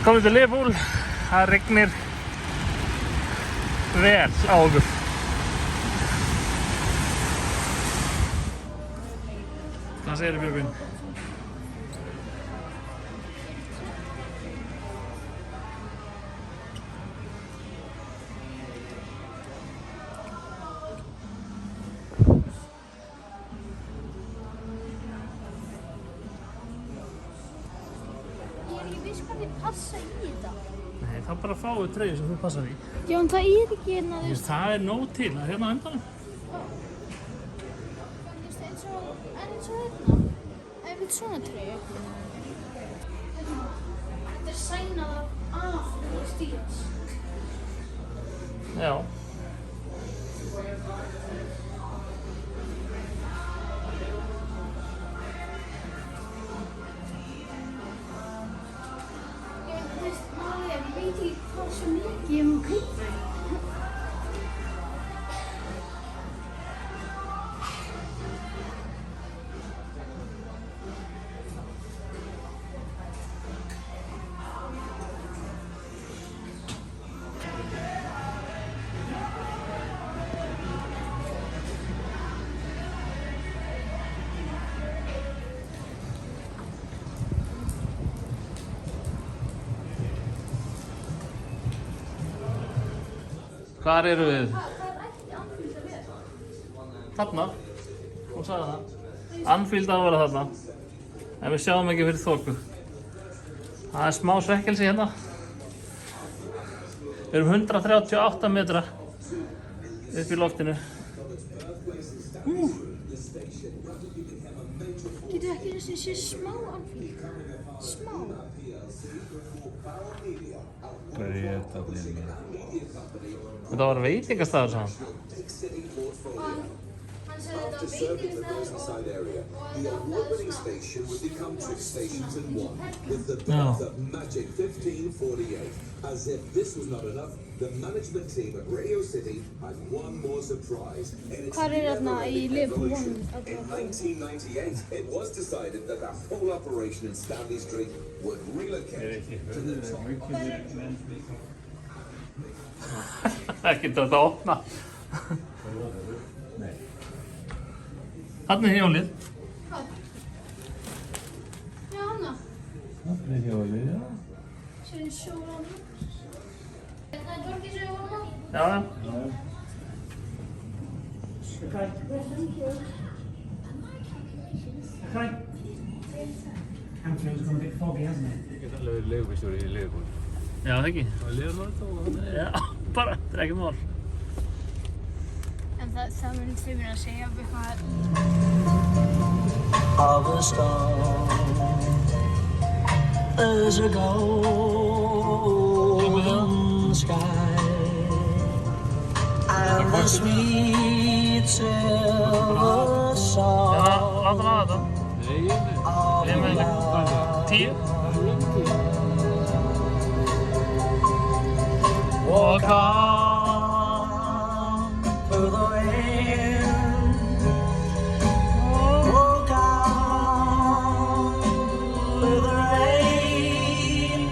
Komum til Liverpool, það rignir vel á okkur. Hvað segirðu Björgvin? Passa í þetta? Nei, þá bara fáu treyju sem þú passar í. Já, en það er ekki hérna, þú veist. Það er nóg til, það er hérna á endanum. Þú veist, eins og hérna. Ef við svona treyju. Þetta er sænað af stíls. Já. Ég má kaupa. Hvar eru við? Þarna. Hún sagði það. Anfield á að vera þarna. En við sjáum ekki fyrir þoku. Það er smá svekkelsi hérna. Við erum 138 metra upp í loftinu. Getur ekki þessi sé smá Anfield? Smá? Hvað er þetta að nefna? Þetta var veitingastafur, sagði hann. Hann sagði þetta var veitingastafur The award-winning station would become 2 stations in 1 with the birth of Magic 1548. As if this was not enough, the management team at Radio City had one more surprise. Hvar er þarna í Liverpool? In 1998, it was decided that the whole operation in Stanley Street would relocate to the top. Ekki þetta að opna. Þarna er hjólið. Hvað? Já, hana. Það er hjólið, já. Sér er sjólan. Þetta er Dorki sem var hana. Já, já. Anfield's gone a bit foggy, hasn't it? Ég get alveg verið leigubílstjóri í Liverpool. Já, það ekki. Það er Leonardo. Já, bara, þetta er ekki mál. En það mun þau minna að segja eitthvað. Of a storm, there's a golden sky and the sweet silver song Láta hann að þetta. Nei, ég veit. Ég með ekki. 10. Walk on through the wind. Walk on through the rain.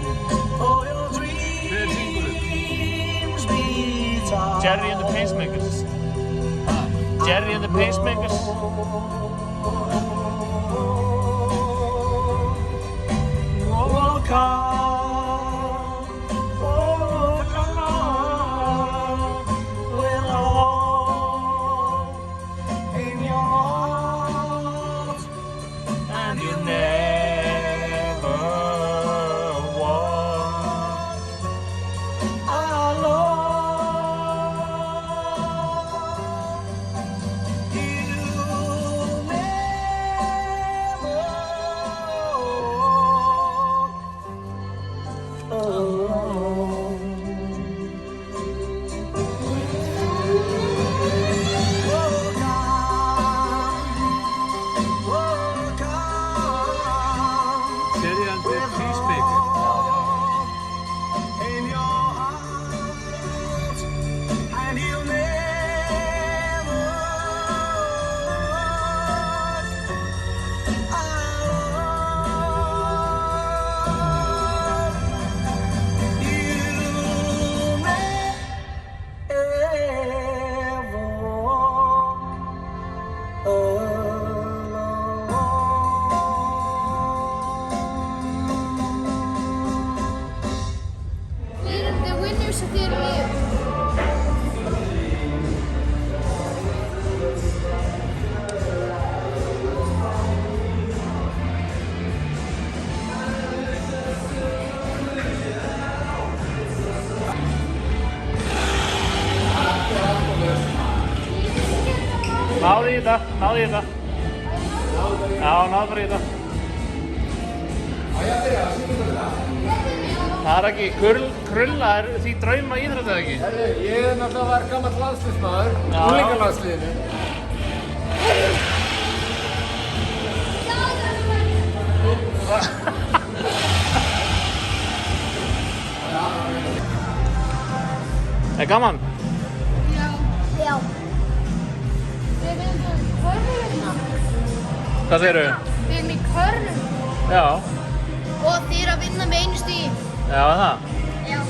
For your dreams be told. Jerry and the Pacemakers. Jerry and the Pacemakers. Walk on. náðu í þetta. Já, náðu bara í þetta. Það er ekki, krulla er því drauma íþrótt eða ekki? Ég náttúrulega var gammal landsliðsmaður, unglingalandsliðinu. Er gaman? Já. Við erum í körfu hérna. Hvað segirðu? Við erum í körfu. Já. Og þið eru að vinna með 1 stigi. Já, það. Já.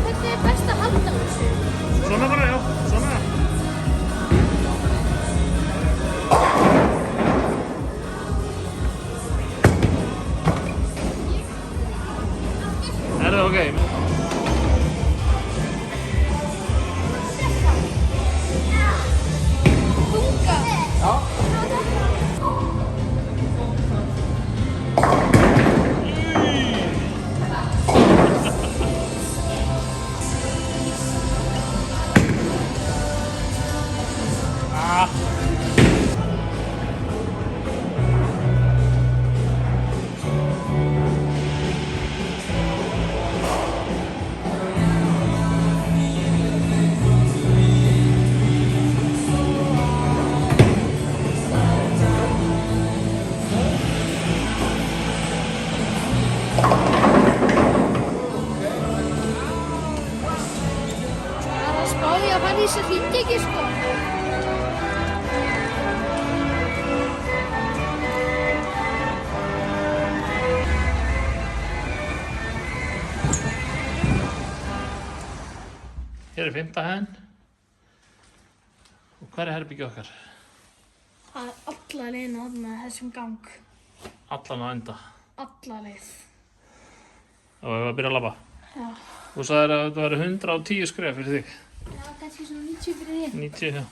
Hvernig er best að halda þessu? Svona bara, já. Svona. Er það ok? Bunga. Já. Það er spáði að fara í þessu hringi ekki sko. Hér er 5. hæðin. Og hver er herbyggja okkar? Það er alla leiðin að með þessum gang. Allan á enda. Alla leið. Og við varum að byrja að labba. Já. Þú sagðir að þetta væri 110 skref fyrir þig. Já, kannski svona 90 fyrir þig. 90, já.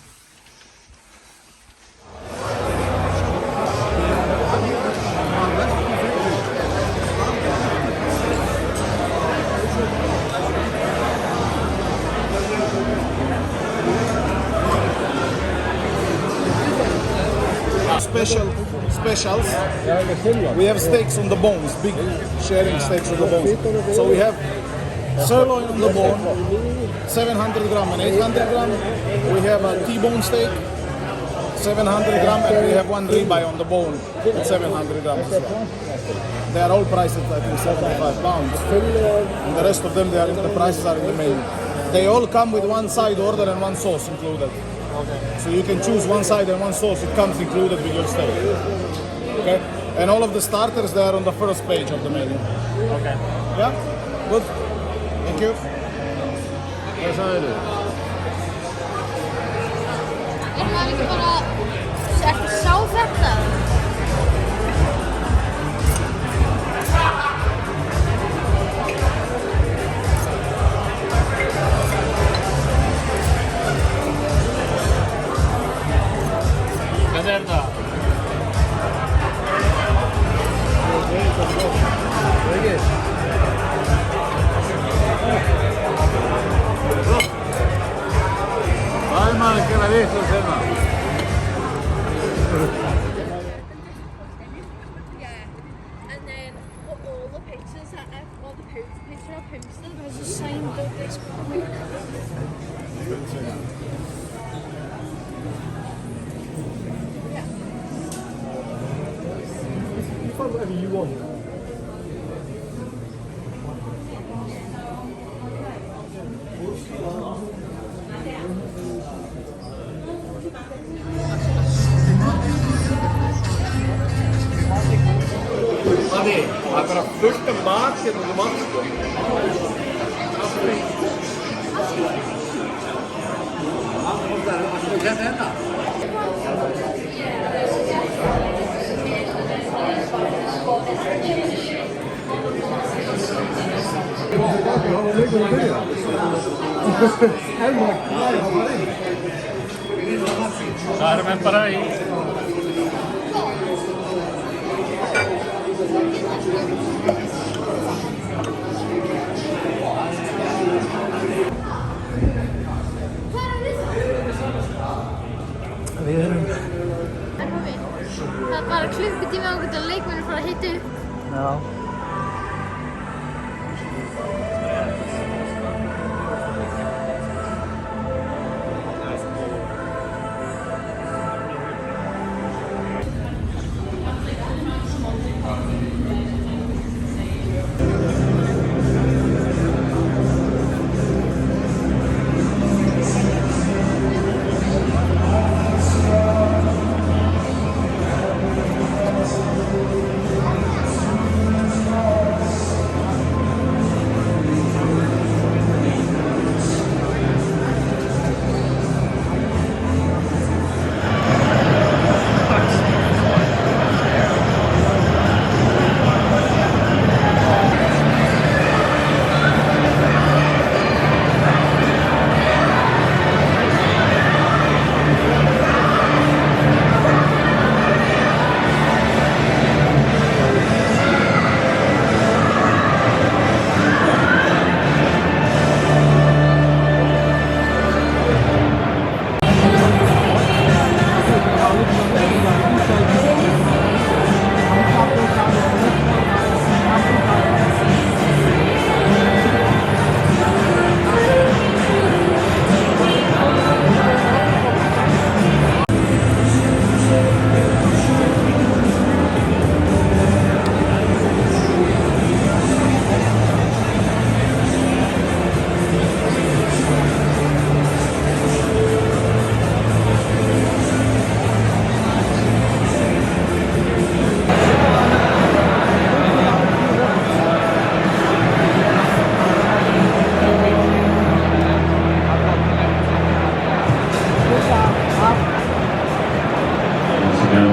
Specials. We have steaks on the bones, big sharing steaks on the bones. So we have sirloin on the bone, 700 gram and 800 gram. We have a T-bone steak, 700 gram, and we have one ribeye on the bone at 700 grams as well. They are all priced at I think 75 pounds. And the rest of them, the prices are in the menu. They all come with one side order and one sauce included. So you can choose one side and one sauce. It comes included with your steak. Okay. And all of the starters, they are on the first page of the menu. Okay. Yeah. Good. Thank you. Hvað sagðir þú? Er maður ekki bara... Ertu að sjá þetta? Hvernig er þetta? Hvað er maður að gera vitlaust hérna? And then all the pictures that all the picture I posted was just signed up this comic. Whatever you want. Manni, það er bara fullt af mat hérna út um allt sko. Þú kemur hérna? Það erum við bara í Það er bara klukkutími á hvernig leikmennir fara að hita upp. Já.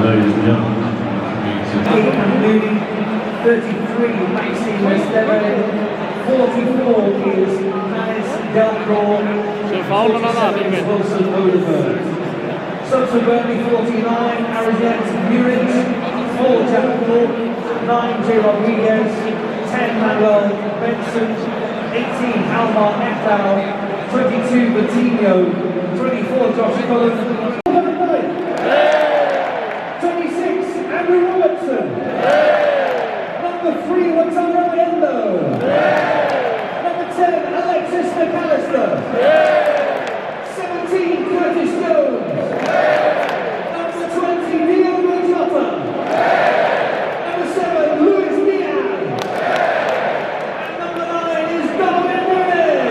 Ladies and gentlemen, 33, Maxi Westeren. 44 is Manis Delcroix. Wilson Odeberg. Subsequently, 49, Arizet Murit. 4, Jack Thorpe. 9, J. Rodriguez. 10, Manuel Benson. 18, Almar Ekdal. 22, Batinho. 24, Josh Cullen. 26, Andrew Robertson. Number 3, Wataru Endo. Number 10, Alexis McAllister. 17, Curtis Jones. Number 20, Diogo Jota. Number 7, Luis Diaz. And number 9 is Darwin Núñez.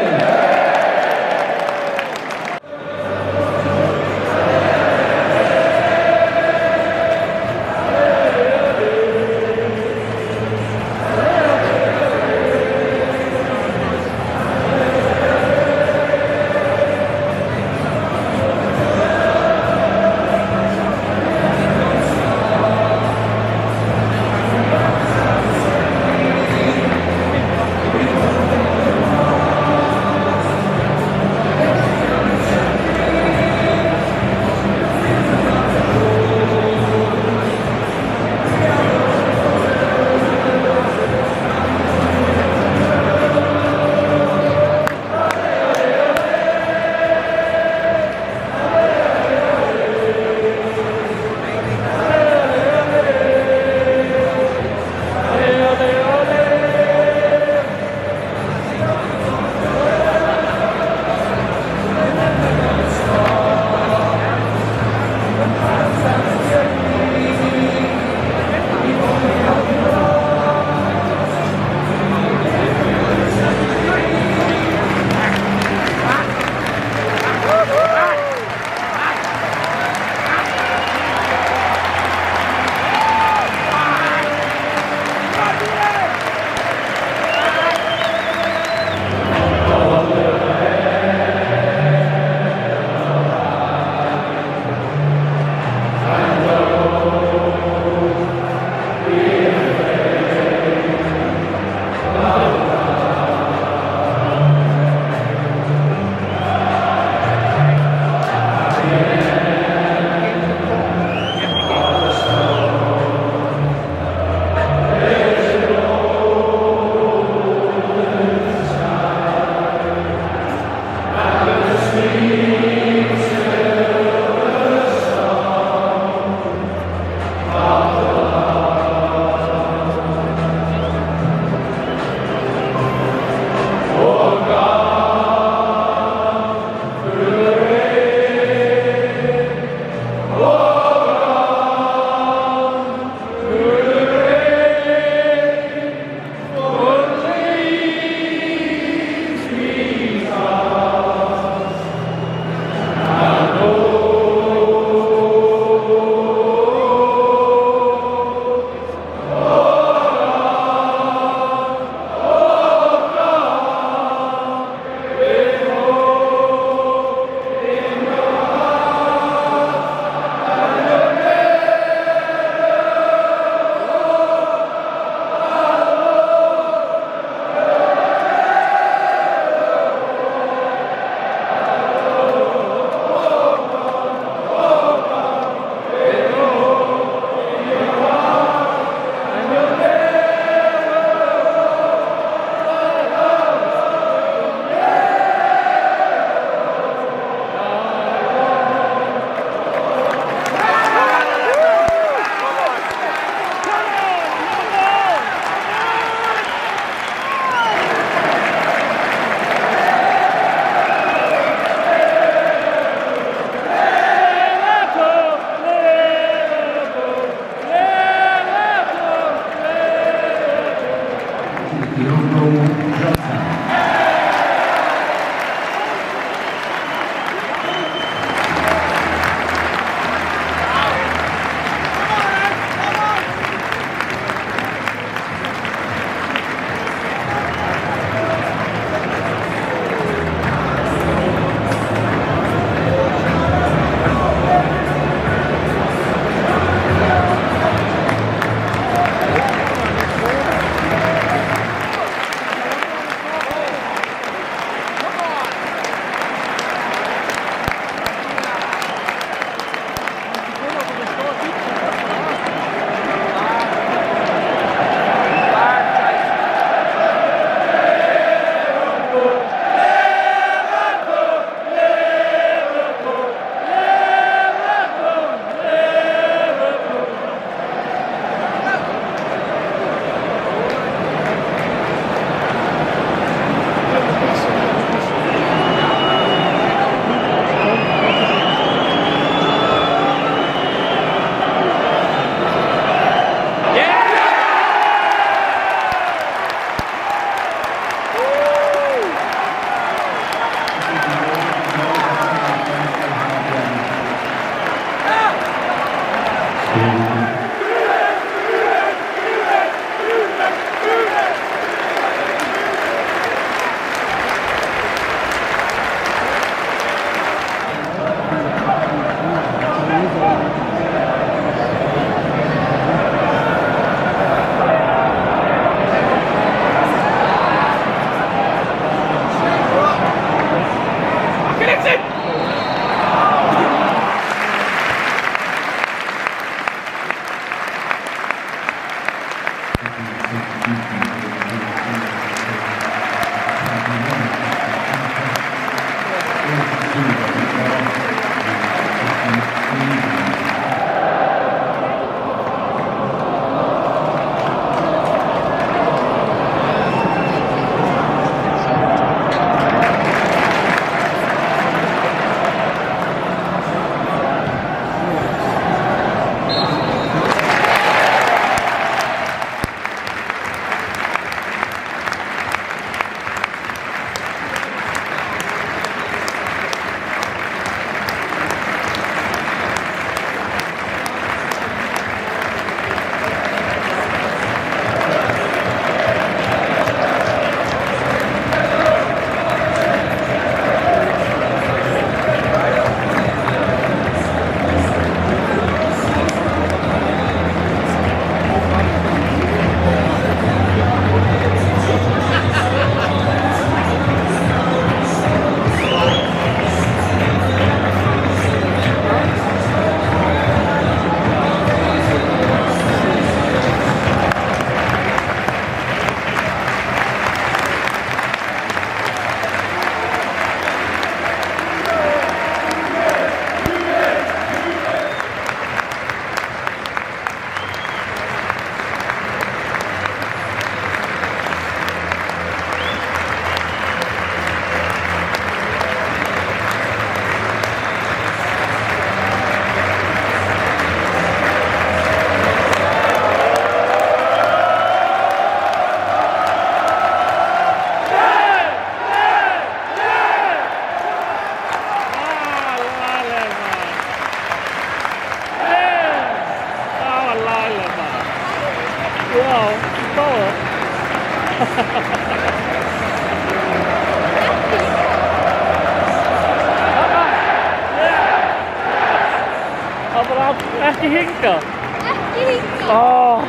Ekki hinga. Ekki hinga. Åh.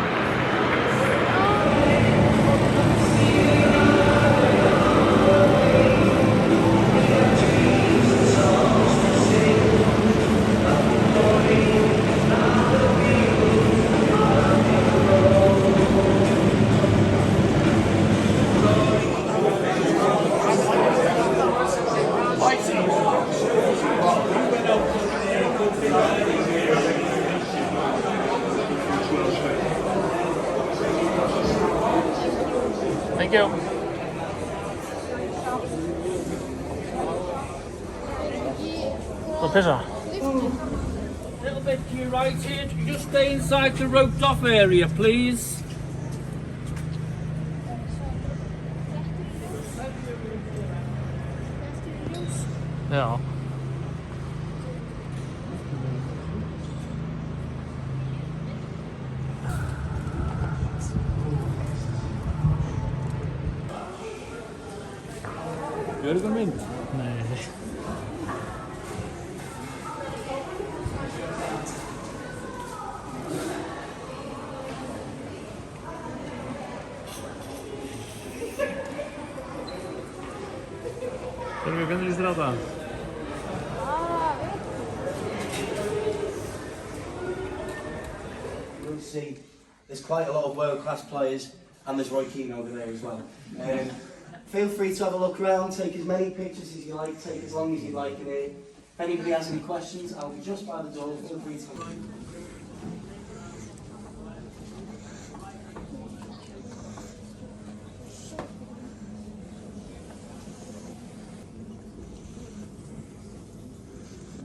Thank you. Go pizza. Little bit to your right here. Just stay inside the roped off area, please. Ja. Gör du dem inte? Nej. Kan du lite rata? You'll see there's quite a lot of world-class players, and there's Roy Keane over there as well. Feel free to have a look around, take as many pictures as you like, take as long as you like in here. If anybody has any questions, I'll be just by the door, feel free to come.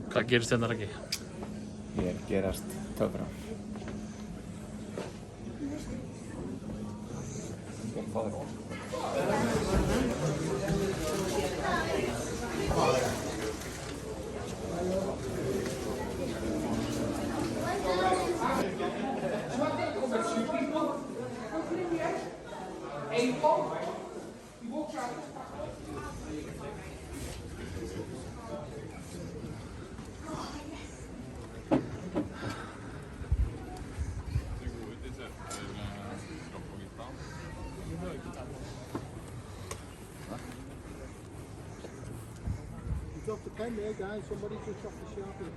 Hvað gerist hérna ekki? Ég gerast töfra. Drop the pen there, guys. Somebody just drop the sharpie.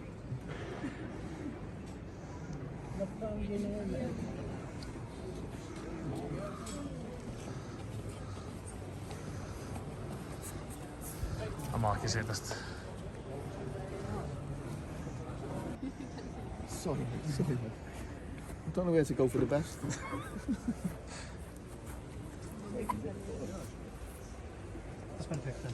Mä maakin siitä tästä. Sorry. I don't know where to go for the best. That's one picture.